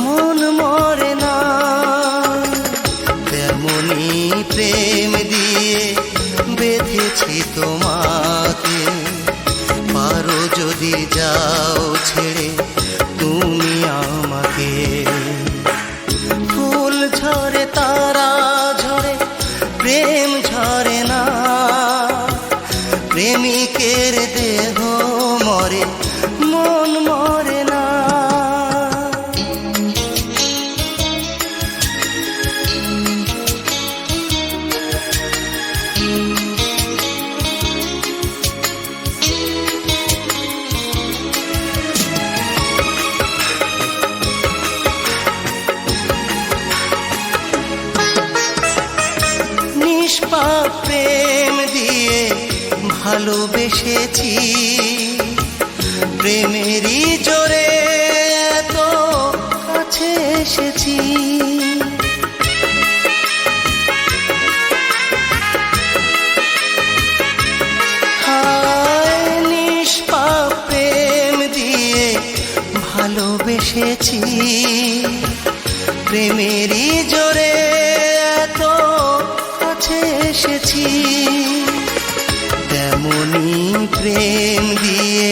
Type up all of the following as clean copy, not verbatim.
মন মরে না। তেমনি প্রেম দিয়ে বেঁধেছি তোমাকে, পারো যদি যাও ছেড়ে তুমি আমাকে। ফুল ঝরে তারা ঝরে প্রেম ঝরে না, প্রেমিকের দেহ মরে মন মরে না। নিষ্পাপ প্রেম দিয়ে ভালোবেসেছি, প্রেমেরই জোরে এত কাছে এসেছি। হায় নিষ্পাপ প্রেম দিয়ে ভালোবেসেছি, প্রেমেরই জোরে এত কাছে এসেছি। তেমনি প্রেম দিয়ে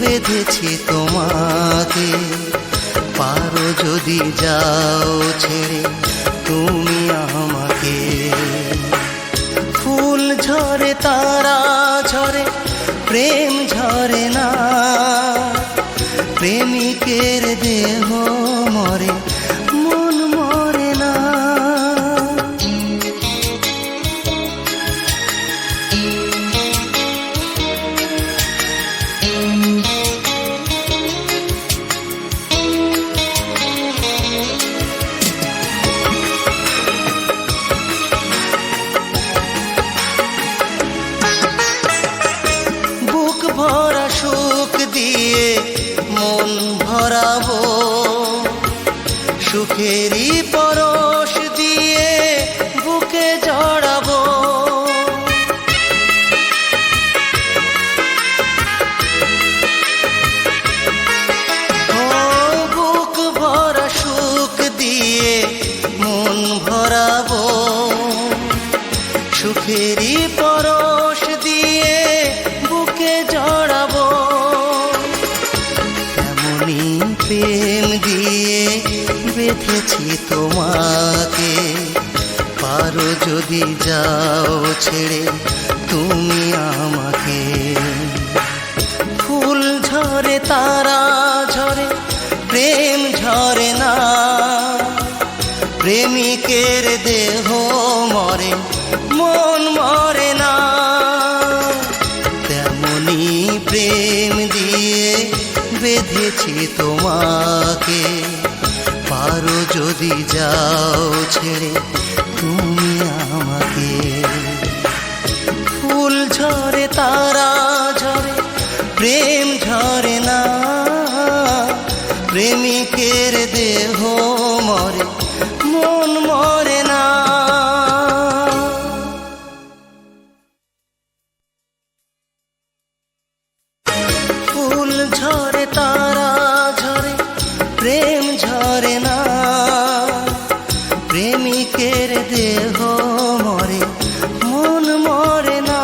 বেঁধেছি তোমাকে, পারো যদি যাও ছেড়ে তুমি আমাকে। ফুল ঝরে তারা ঝরে প্রেম ঝরে না, প্রেমিকের দেহ মরে মন মরে না। বুক ভরা সুখ দিয়ে মন ভরাবো, সুখেরই পরশ দিয়ে বুকে জড়াবো। ও বুক ভরা সুখ দিয়ে মন ভরাবো, সুখেরই পরশ দিয়ে বুকে জড়াবো। তেমনি প্রেম দিয়ে বেঁধেছি তোমাকে, পারো যদি যাও ছেড়ে তুমি আমাকে। ফুল ঝরে তারা ঝরে প্রেম ঝরে না, প্রেমিকের দেহ মরে মন মরে না। তেমনি প্রেম দিয়ে বেঁধেছি তোমাকে, পারো যদি যাও ছেড়ে তুমি আমাকে। ফুল ঝরে তারা ঝরে প্রেম ঝরে না, প্রেমিকের দেহ মরে মন মরে না। ফুল ঝরে তারা ঝরে প্রেম ঝরে না, প্রেমিকের দেহ মরে মন মরে না।